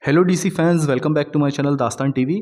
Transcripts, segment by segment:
Hello DC fans, welcome back to my channel Dastaan TV.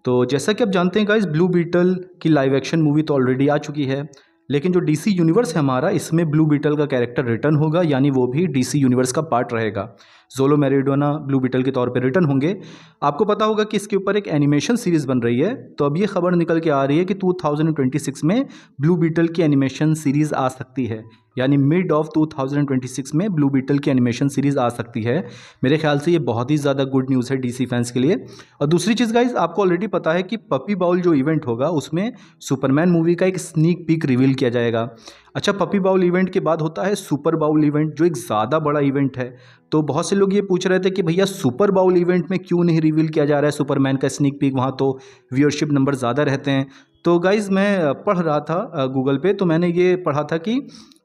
तो जैसा कि आप जानते हैं गाइस, ब्लू बीटल की लाइव एक्शन मूवी तो ऑलरेडी आ चुकी है, लेकिन जो डीसी यूनिवर्स है हमारा, इसमें ब्लू बीटल का कैरेक्टर रिटर्न होगा, यानी वो भी डीसी यूनिवर्स का पार्ट रहेगा। जोलो मैरिडोना ब्लू बीटल के तौर पे रिटर्न होंगे। आपको पता होगा कि इसके ऊपर एक एनिमेशन सीरीज़ बन रही है, तो अब ये खबर निकल के आ रही है कि 2026 में ब्लू बीटल की एनिमेशन सीरीज़ आ सकती है, यानी मिड ऑफ 2026 में ब्लू बीटल की एनिमेशन सीरीज़ आ सकती है। मेरे ख्याल से ये बहुत ही ज़्यादा गुड न्यूज़ है डीसी फैंस के लिए। और दूसरी चीज़ गाइज, आपको ऑलरेडी पता है कि पपी बाउल जो इवेंट होगा उसमें सुपरमैन मूवी का एक स्नीक पीक रिवील किया जाएगा। अच्छा, पपी बाउल इवेंट के बाद होता है सुपर बाउल इवेंट, जो एक ज़्यादा बड़ा इवेंट है। तो बहुत से लोग ये पूछ रहे थे कि भैया सुपर बाउल इवेंट में क्यों नहीं रिवील किया जा रहा है सुपरमैन का स्नीक पीक, वहाँ तो व्यूअरशिप नंबर ज़्यादा रहते हैं। तो गाइज़, मैं पढ़ रहा था गूगल पे, तो मैंने ये पढ़ा था कि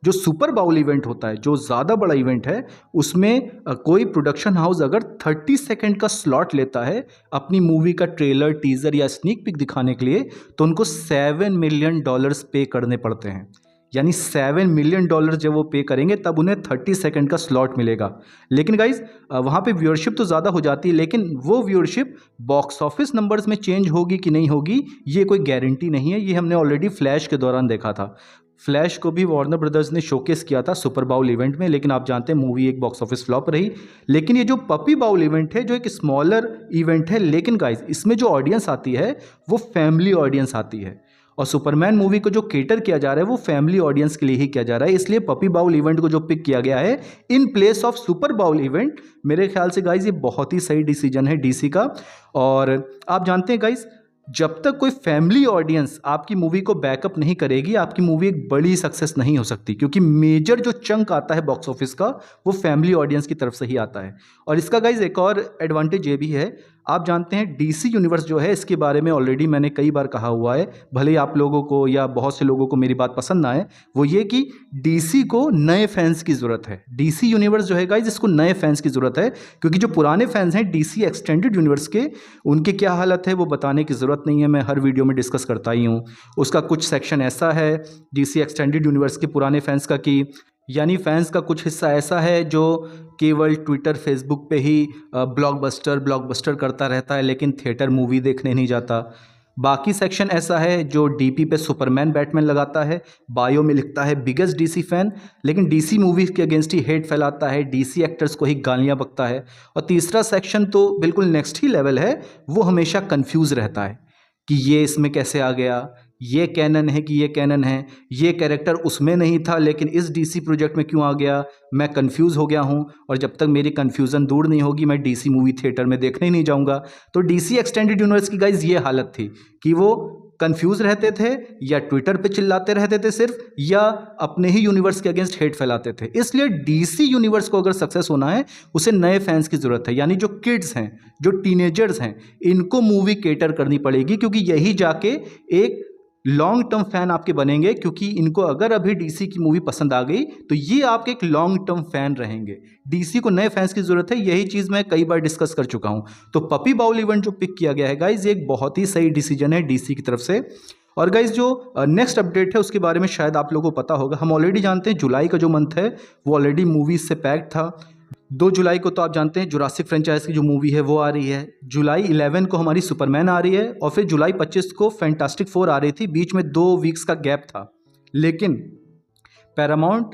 जो सुपर बाउल इवेंट होता है, जो ज़्यादा बड़ा इवेंट है, उसमें कोई प्रोडक्शन हाउस अगर 30 सेकंड का स्लॉट लेता है अपनी मूवी का ट्रेलर, टीज़र या स्नीक पिक दिखाने के लिए, तो उनको $7 मिलियन पे करने पड़ते हैं। यानी $7 मिलियन जब वो पे करेंगे तब उन्हें 30 सेकंड का स्लॉट मिलेगा। लेकिन गाइज, वहाँ पे व्यूअरशिप तो ज़्यादा हो जाती है, लेकिन वो व्यूअरशिप बॉक्स ऑफिस नंबर्स में चेंज होगी कि नहीं होगी, ये कोई गारंटी नहीं है। ये हमने ऑलरेडी फ्लैश के दौरान देखा था। फ्लैश को भी वार्नर ब्रदर्स ने शोकेस किया था सुपर बाउल इवेंट में, लेकिन आप जानते हैं मूवी एक बॉक्स ऑफिस फ्लॉप रही। लेकिन ये जो पपी बाउल इवेंट है, जो एक स्मॉलर इवेंट है, लेकिन गाइस इसमें जो ऑडियंस आती है वो फैमिली ऑडियंस आती है, और सुपरमैन मूवी को जो केटर किया जा रहा है वो फैमिली ऑडियंस के लिए ही किया जा रहा है। इसलिए पपी बाउल इवेंट को जो पिक किया गया है in place of super bowl event, मेरे ख्याल से गाइज ये बहुत ही सही डिसीजन है डीसी का। और आप जानते हैं गाइज, जब तक कोई फैमिली ऑडियंस आपकी मूवी को बैकअप नहीं करेगी, आपकी मूवी एक बड़ी सक्सेस नहीं हो सकती, क्योंकि मेजर जो चंक आता है बॉक्स ऑफिस का वो फैमिली ऑडियंस की तरफ से ही आता है। और इसका गाइज एक और एडवांटेज ये भी है, आप जानते हैं डीसी यूनिवर्स जो है, इसके बारे में ऑलरेडी मैंने कई बार कहा हुआ है, भले ही आप लोगों को या बहुत से लोगों को मेरी बात पसंद ना आए, वो ये कि डीसी को नए फैंस की ज़रूरत है। डीसी यूनिवर्स जो है गाइज, इसको नए फैंस की ज़रूरत है, क्योंकि जो पुराने फैंस हैं डीसी एक्सटेंडेड यूनिवर्स के, उनकी क्या हालत है वो बताने की ज़रूरत नहीं है, मैं हर वीडियो में डिस्कस करता ही हूँ। उसका कुछ सेक्शन ऐसा है डीसी एक्सटेंडेड यूनिवर्स के पुराने फैंस का कि, यानी फैंस का कुछ हिस्सा ऐसा है जो केवल ट्विटर फेसबुक पे ही ब्लॉकबस्टर करता रहता है, लेकिन थिएटर मूवी देखने नहीं जाता। बाकी सेक्शन ऐसा है जो डीपी पे सुपरमैन बैटमैन लगाता है, बायो में लिखता है बिगेस्ट डीसी फैन, लेकिन डीसी मूवीज़ के अगेंस्ट ही हेट फैलाता है, डीसी एक्टर्स को ही गालियाँ बकता है। और तीसरा सेक्शन तो बिल्कुल नेक्स्ट ही लेवल है, वो हमेशा कंफ्यूज रहता है कि ये इसमें कैसे आ गया, ये कैनन है कि ये कैनन है, ये कैरेक्टर उसमें नहीं था लेकिन इस डीसी प्रोजेक्ट में क्यों आ गया, मैं कंफ्यूज हो गया हूँ। और जब तक मेरी कंफ्यूजन दूर नहीं होगी, मैं डीसी मूवी थिएटर में देखने ही नहीं जाऊँगा। तो डीसी एक्सटेंडेड यूनिवर्स की गाइज ये हालत थी कि वो कंफ्यूज रहते थे, या ट्विटर पे चिल्लाते रहते थे सिर्फ, या अपने ही यूनिवर्स के अगेंस्ट हेट फैलाते थे। इसलिए डीसी यूनिवर्स को अगर सक्सेस होना है, उसे नए फैंस की ज़रूरत है, यानी जो किड्स हैं, जो टीनेजर्स हैं, इनको मूवी केटर करनी पड़ेगी, क्योंकि यही जाके एक लॉन्ग टर्म फैन आपके बनेंगे। क्योंकि इनको अगर अभी डीसी की मूवी पसंद आ गई तो ये आपके एक लॉन्ग टर्म फैन रहेंगे। डीसी को नए फैंस की जरूरत है, यही चीज मैं कई बार डिस्कस कर चुका हूं। तो पपी बाउल इवेंट जो पिक किया गया है गाइज, ये एक बहुत ही सही डिसीजन है डीसी की तरफ से। और गाइज, जो नेक्स्ट अपडेट है उसके बारे में शायद आप लोगों को पता होगा। हम ऑलरेडी जानते हैं जुलाई का जो मंथ है वो ऑलरेडी मूवीज से पैक्ड था। 2 जुलाई को तो आप जानते हैं जुरासिक फ्रेंचाइज की जो मूवी है वो आ रही है, जुलाई 11 को हमारी सुपरमैन आ रही है, और फिर जुलाई 25 को फैंटास्टिक 4 आ रही थी। बीच में 2 वीक्स का गैप था, लेकिन पैरामाउंट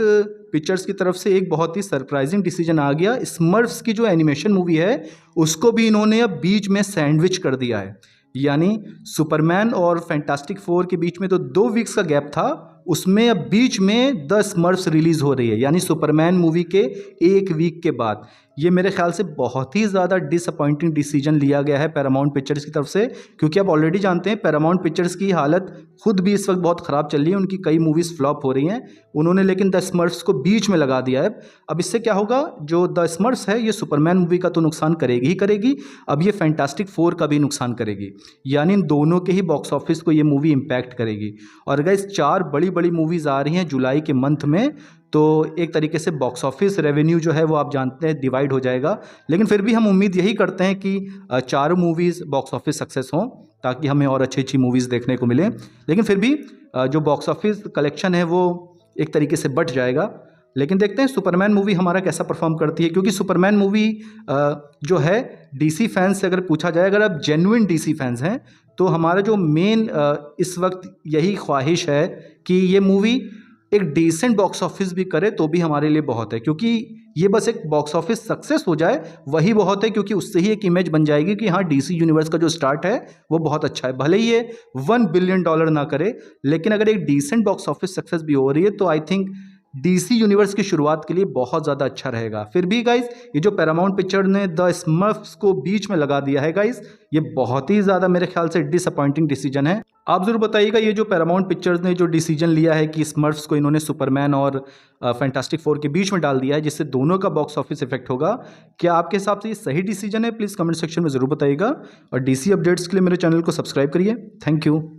पिक्चर्स की तरफ से एक बहुत ही सरप्राइजिंग डिसीजन आ गया। स्मर्फ्स की जो एनिमेशन मूवी है उसको भी इन्होंने अब बीच में सैंडविच कर दिया है, यानी सुपरमैन और फैंटास्टिक 4 के बीच में तो 2 वीक्स का गैप था, उसमें अब बीच में द स्मर्फ्स रिलीज हो रही है, यानी सुपरमैन मूवी के 1 वीक के बाद। ये मेरे ख्याल से बहुत ही ज़्यादा डिसअपॉइंटिंग डिसीजन लिया गया है पैरामाउंट पिक्चर्स की तरफ से, क्योंकि आप ऑलरेडी जानते हैं पैरामाउंट पिक्चर्स की हालत खुद भी इस वक्त बहुत ख़राब चल रही है, उनकी कई मूवीज़ फ्लॉप हो रही हैं। उन्होंने लेकिन द स्मर्फ्स को बीच में लगा दिया है। अब इससे क्या होगा, जो द स्मर्फ्स है ये सुपरमैन मूवी का तो नुकसान करेगी ही करेगी, अब ये फैंटास्टिक 4 का भी नुकसान करेगी, यानी इन दोनों के ही बॉक्स ऑफिस को ये मूवी इम्पैक्ट करेगी। और गाइस, 4 बड़ी बड़ी मूवीज़ आ रही हैं जुलाई के मंथ में, तो एक तरीके से बॉक्स ऑफिस रेवेन्यू जो है वो आप जानते हैं डिवाइड हो जाएगा। लेकिन फिर भी हम उम्मीद यही करते हैं कि 4 मूवीज़ बॉक्स ऑफिस सक्सेस हों, ताकि हमें और अच्छी अच्छी मूवीज़ देखने को मिले। लेकिन फिर भी जो बॉक्स ऑफिस कलेक्शन है वो एक तरीके से बढ़ जाएगा। लेकिन देखते हैं सुपरमैन मूवी हमारा कैसा परफॉर्म करती है, क्योंकि सुपरमैन मूवी जो है डीसी फैंस से अगर पूछा जाए, अगर आप जेन्युइन डीसी फैंस हैं तो हमारा जो मेन इस वक्त यही ख्वाहिश है कि ये मूवी एक डिसेंट बॉक्स ऑफिस भी करे तो भी हमारे लिए बहुत है, क्योंकि ये बस एक बॉक्स ऑफिस सक्सेस हो जाए वही बहुत है, क्योंकि उससे ही एक इमेज बन जाएगी कि हाँ डीसी यूनिवर्स का जो स्टार्ट है वो बहुत अच्छा है। भले ही ये $1 बिलियन ना करे, लेकिन अगर एक डिसेंट बॉक्स ऑफिस सक्सेस भी हो रही है तो आई थिंक डीसी यूनिवर्स की शुरुआत के लिए बहुत ज़्यादा अच्छा रहेगा। फिर भी गाइस ये जो पैरामाउंट पिक्चर ने द स्मर्फ्स को बीच में लगा दिया है गाइस, ये बहुत ही ज़्यादा मेरे ख्याल से डिसअपॉइंटिंग डिसीजन है। आप ज़रूर बताइएगा ये जो पैरामाउंट पिक्चर्स ने जो डिसीजन लिया है कि स्मर्फ्स को इन्होंने सुपरमैन और फैंटास्टिक फोर के बीच में डाल दिया है जिससे दोनों का बॉक्स ऑफिस इफेक्ट होगा, क्या आपके हिसाब से ये सही डिसीजन है? प्लीज़ कमेंट सेक्शन में ज़रूर बताइएगा और डीसी अपडेट्स के लिए मेरे चैनल को सब्सक्राइब करिए। Thank you.